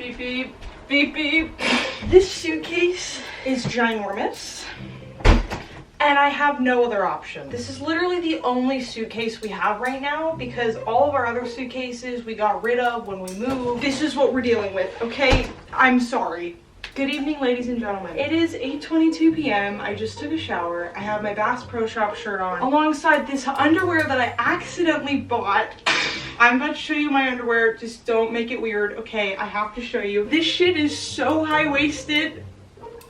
Beep, beep, beep, beep. This suitcase is ginormous, and I have no other option. This is literally the only suitcase we have right now because all of our other suitcases we got rid of when we moved. This is what we're dealing with, okay? I'm sorry. Good evening, ladies and gentlemen. It is 8:22 p.m. I just took a shower. I have my Bass Pro Shop shirt on alongside this underwear that I accidentally bought. I'm about to show you my underwear. Just don't make it weird, okay? I have to show you. This shit is so high-waisted.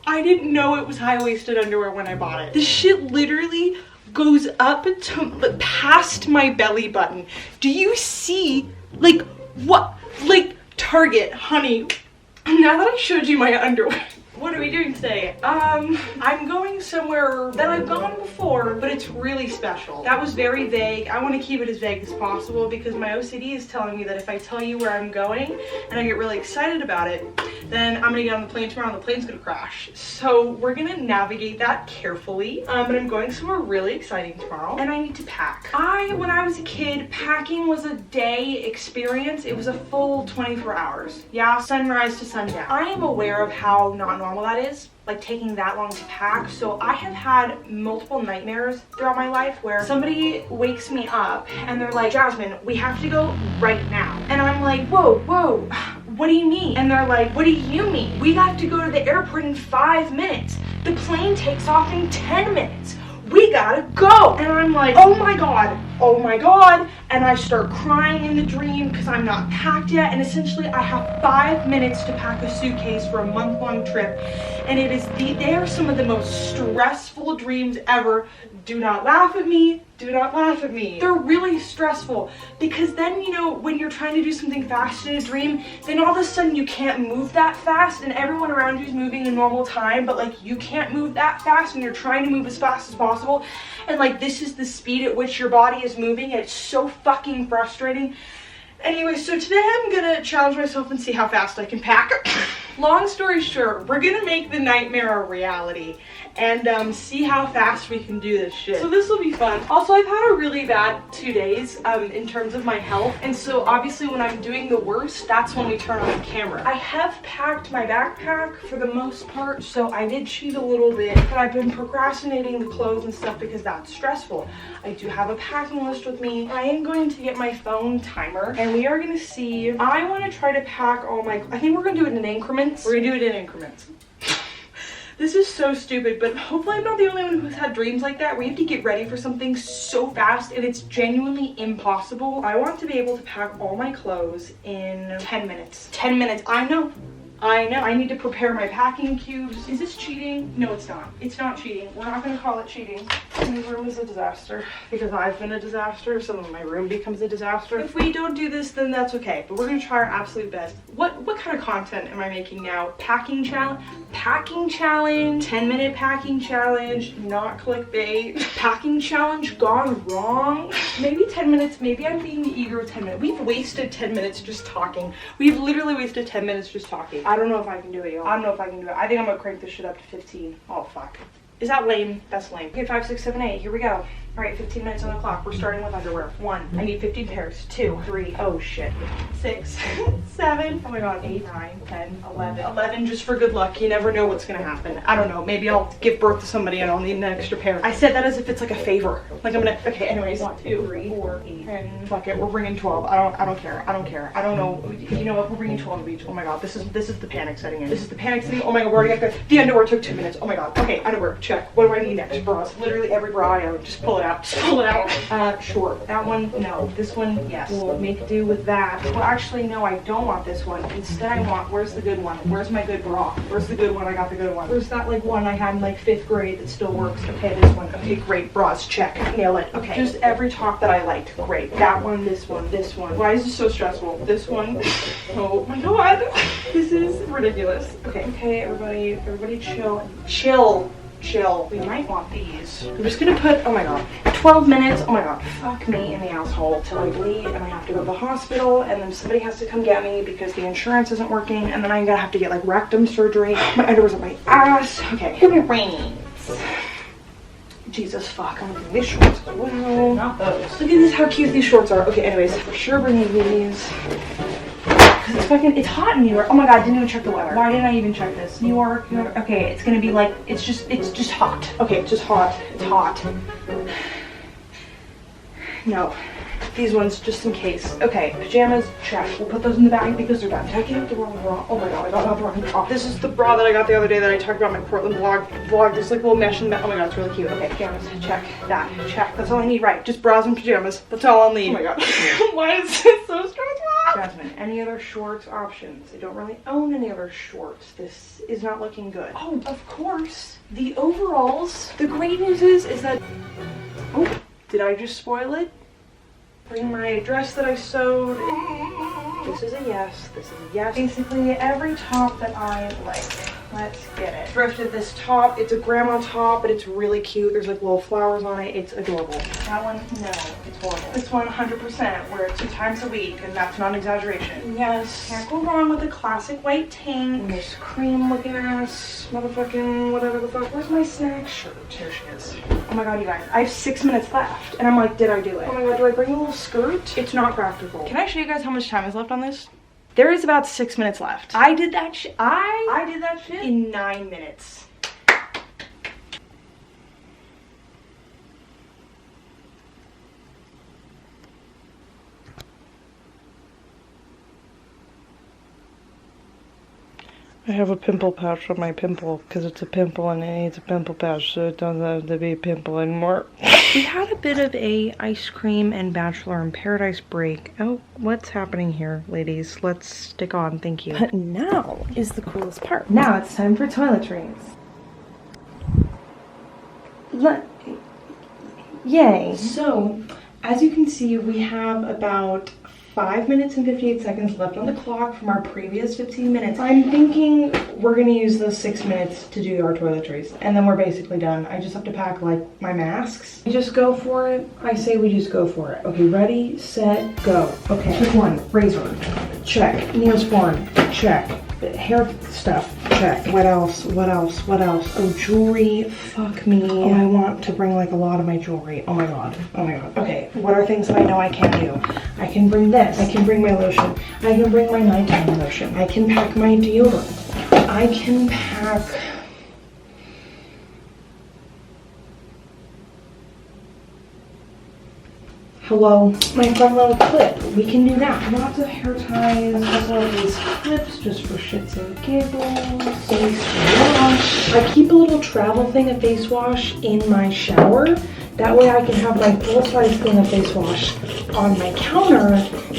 I didn't know it was high-waisted underwear when I bought it. This shit literally goes up to past my belly button. Do you see, like, what? Like, Target, honey. Now that I showed you my underwear, what are we doing today? I'm going somewhere that I've gone before, but it's really special. That was very vague. I want to keep it as vague as possible because my OCD is telling me that if I tell you where I'm going and I get really excited about it, then I'm gonna get on the plane tomorrow and the plane's gonna crash. So we're gonna navigate that carefully. But I'm going somewhere really exciting tomorrow and I need to pack. When I was a kid, packing was a day experience. It was a full 24 hours. Yeah, sunrise to sundown. I am aware of how not normal that is, like taking that long to pack. So I have had multiple nightmares throughout my life where somebody wakes me up and they're like, Jasmine, we have to go right now. And I'm like, whoa, what do you mean? And they're like, what do you mean? We have to go to the airport in 5 minutes. The plane takes off in 10 minutes. We gotta go. And I'm like, oh my God. And I start crying in the dream because I'm not packed yet. And essentially I have 5 minutes to pack a suitcase for a month-long trip. And they are some of the most stressful dreams ever. Do not laugh at me. Do not laugh at me. They're really stressful because then, you know, when you're trying to do something fast in a dream, then all of a sudden you can't move that fast and everyone around you is moving in normal time, but like you can't move that fast and you're trying to move as fast as possible. And like this is the speed at which your body is moving and it's so fucking frustrating. Anyway, so today I'm gonna challenge myself and see how fast I can pack. Long story short, we're gonna make the nightmare a reality and see how fast we can do this shit. So this will be fun. Also, I've had a really bad 2 days in terms of my health, and so obviously when I'm doing the worst, that's when we turn on the camera. I have packed my backpack for the most part, so I did cheat a little bit, but I've been procrastinating the clothes and stuff because that's stressful. I do have a packing list with me. I am going to get my phone timer, and we are gonna see. I wanna try to pack all my, I think we're gonna do it in increments. We're gonna do it in increments. This is so stupid, but hopefully I'm not the only one who's had dreams like that where you have to get ready for something so fast and it's genuinely impossible. I want to be able to pack all my clothes in 10 minutes. 10 minutes, I know. I need to prepare my packing cubes. Is this cheating? No, it's not. It's not cheating. We're not gonna call it cheating. My room is a disaster because I've been a disaster, so my room becomes a disaster. If we don't do this, then that's okay, but we're gonna try our absolute best. What kind of content am I making now? Packing challenge? Packing challenge? 10-minute packing challenge? Not clickbait. Packing challenge gone wrong? Maybe 10 minutes, maybe I'm being eager with 10 minutes. We've wasted 10 minutes just talking. We've literally wasted 10 minutes just talking. I don't know if I can do it, y'all. I don't know if I can do it. I think I'm gonna crank this shit up to 15. Oh, fuck. Is that lame? That's lame. Okay, 5, 6, 7, 8. Here we go. All right, 15 minutes on the clock. We're starting with underwear. 1. I need 15 pairs. 2, 3. Oh, shit. 6, 7. Oh my God. 8, 9, 10, 11. 11 just for good luck. You never know what's gonna happen. I don't know. Maybe I'll give birth to somebody and I'll need an extra pair. I said that as if it's like a favor. Like I'm gonna. Okay. Anyways. 1, 2, 3, 4, 8, 10. Fuck it. We're bringing 12. I don't care. I don't care. I don't know. You know what? We're bringing 12 of each. Oh my God. This is the panic setting in. This is the panic setting. Oh my God. We're already got the underwear took 2 minutes. Oh my God. Okay. Underwear. Check. What do I need next? Bras. Literally every bra I own. Just pull it out. Just pull it out. Short. That one, no. This one, yes. We'll make do with that. Well, actually, no, I don't want this one. Instead, I want, where's the good one? Where's my good bra? Where's the good one? I got the good one. Where's that, like, one I had in, like, 5th grade that still works? Okay, this one. Okay, great. Bras, check. Nail it. Okay, just every top that I liked. Great. That one, this one, this one. Why is this so stressful? This one. Oh, my God. This is ridiculous. Okay, everybody chill. Chill. We might want these. I'm just gonna put, oh my God, 12 minutes. Oh my God, fuck me in the asshole till I bleed and I have to go to the hospital and then somebody has to come get me because the insurance isn't working and then I'm gonna have to get like rectum surgery. My underwear's on my ass. Okay, here it rains. Jesus fuck, I'm gonna do these shorts as well. Not those. Look at this, how cute these shorts are. Okay, anyways, for sure bringing these. because it's hot in New York. Oh my god, didn't even check the weather. Why didn't I even check this? New York, okay, it's gonna be like, it's just hot. Okay, it's just hot. It's hot. No. These ones, just in case. Okay, pajamas, check. We'll put those in the bag because they're done. Did I get the wrong bra? Oh my god, I got the wrong bra. This is the bra that I got the other day that I talked about in my Portland vlog. This like little mesh in the, oh my god, it's really cute. Okay, pajamas, check. That, check. That's all I need, right? Just bras and pajamas. That's all I'll need. Oh my god. Why is this so stressful? Jasmine, any other shorts options? I don't really own any other shorts. This is not looking good. Oh, of course. The overalls. The great news is that, oh, did I just spoil it? Bring my dress that I sewed. This is a yes. This is a yes. Basically, every top that I like. Let's get it. Thrifted this top. It's a grandma top, but it's really cute. There's like little flowers on it. It's adorable. That one, no, it's horrible. This one, 100%. Wear it 2 times a week, and that's not an exaggeration. Yes. Can't go wrong with a classic white tank. And this cream-looking ass motherfucking whatever the fuck. Where's my snack shirt? Here she is. Oh my god, you guys. I have 6 minutes left, and I'm like, did I do it? Oh my god, do I bring a little skirt? It's not practical. Can I show you guys how much time is left on this? There is about 6 minutes left. I did that shit. I did that shit in 9 minutes. I have a pimple patch on my pimple because it's a pimple and it needs a pimple patch, so it doesn't have to be a pimple anymore. We had a bit of a ice cream and Bachelor in Paradise break. Oh, what's happening here, ladies? Let's stick on, thank you. But now is the coolest part. Now it's time for toiletries. Yay. So, as you can see, we have about 5 minutes and 58 seconds left on the clock from our previous 15 minutes. I'm thinking we're gonna use those 6 minutes to do our toiletries, and then we're basically done. I just have to pack like my masks. We just go for it. I say we just go for it. Okay, ready, set, go. Okay, pick one. Razor, check. Neosporin, check. Hair stuff, check. What else? What else? What else? Oh, jewelry. Fuck me. Oh, I want to bring like a lot of my jewelry. Oh my god. Oh my god. Okay, what are things that I know I can do? I can bring this. I can bring my lotion. I can bring my nighttime lotion. I can pack my deodorant. I can pack... Hello, my fun little clip. We can do that. Lots of hair ties, a couple of these clips just for shits and giggles. Face wash. I keep a little travel thing of face wash in my shower. That way I can have my full-size thing of face wash on my counter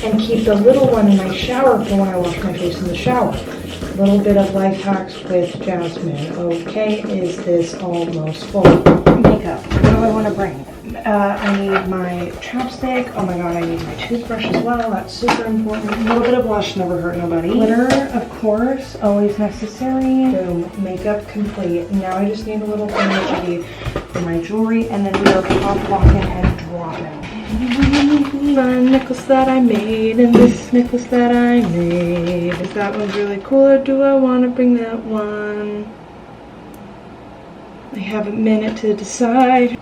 and keep the little one in my shower for when I wash my face in the shower. A little bit of life hacks with Jasmine. Okay, is this almost full? Makeup. What do I want to bring? I need my chapstick. Oh my god, I need my toothbrush as well. That's super important. A little bit of blush, never hurt nobody. Glitter, of course, always necessary. Boom, makeup complete. Now I just need a little thing for my jewelry, and then we are pop locking and dropping. My necklace that I made, and this necklace that I made. Is that one's really cool, or do I want to bring that one? I have a minute to decide.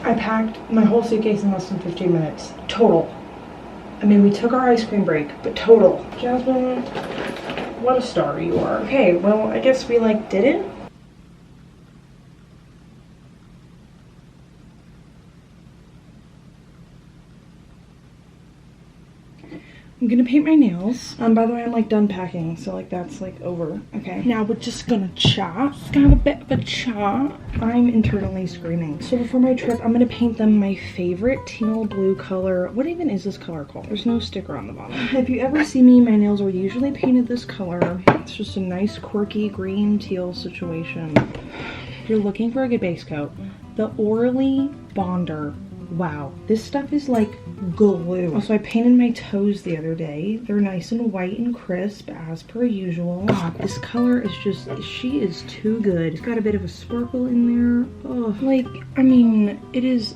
I packed my whole suitcase in less than 15 minutes. Total. I mean, we took our ice cream break, but total. Jasmine, what a star you are. Okay, well, I guess we, like, did it? I'm gonna paint my nails. By the way, I'm like done packing, so like that's like over. Okay. Now we're just gonna chop. Got a bit of a chop. I'm internally screaming. So before my trip, I'm gonna paint them my favorite teal blue color. What even is this color called? There's no sticker on the bottom. If you ever see me, my nails are usually painted this color. It's just a nice quirky green teal situation. If you're looking for a good base coat, the Orly Bonder. Wow, this stuff is like glue. Also, I painted my toes the other day. They're nice and white and crisp as per usual. God, this color is just, she is too good. It's got a bit of a sparkle in there. Oh, Ugh. Like, I mean, it is,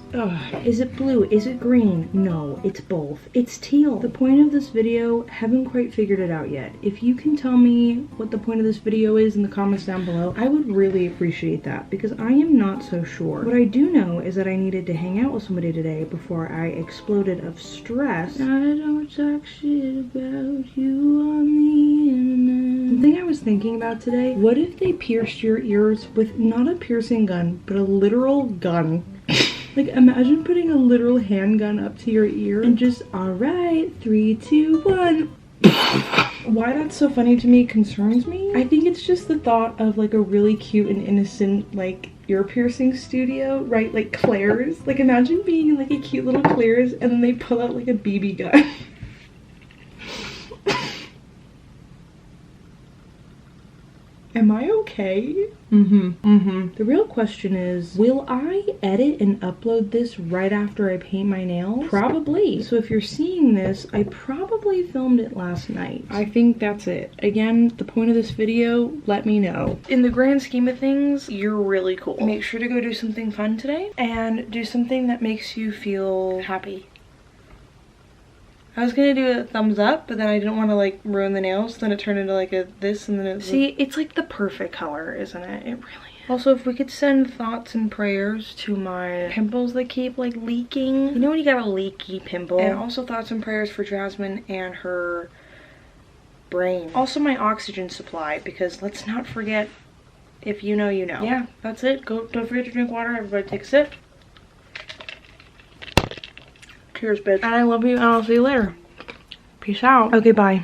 is it blue? Is it green? No, it's both. It's teal. The point of this video, haven't quite figured it out yet. If you can tell me what the point of this video is in the comments down below, I would really appreciate that because I am not so sure. What I do know is that I needed to hang out with somebody today before I exploded of stress. I don't talk shit about you on the internet. The thing I was thinking about today, what if they pierced your ears with not a piercing gun, but a literal gun? Like, imagine putting a literal handgun up to your ear and just, all right, 3, 2, 1. Why that's so funny to me concerns me. I think it's just the thought of like a really cute and innocent like ear piercing studio, right? Like Claire's. Like imagine being in like a cute little Claire's and then they pull out like a BB gun. Am I okay? The real question is, will I edit and upload this right after I paint my nails? Probably. So if you're seeing this, I probably filmed it last night. I think that's it. Again, the point of this video, let me know. In the grand scheme of things, you're really cool. Make sure to go do something fun today and do something that makes you feel happy. I was gonna do a thumbs up, but then I didn't want to like ruin the nails. Then it turned into like a this and then it see, it's like the perfect color, isn't it? It really is. Also, if we could send thoughts and prayers to my pimples that keep like leaking. You know when you got a leaky pimple? And also thoughts and prayers for Jasmine and her brain. Also my oxygen supply, because let's not forget, if you know, you know. Yeah, that's it. Don't forget to drink water. Everybody take a sip. Cheers, bitch. And I love you, and I'll see you later. Peace out. Okay, bye.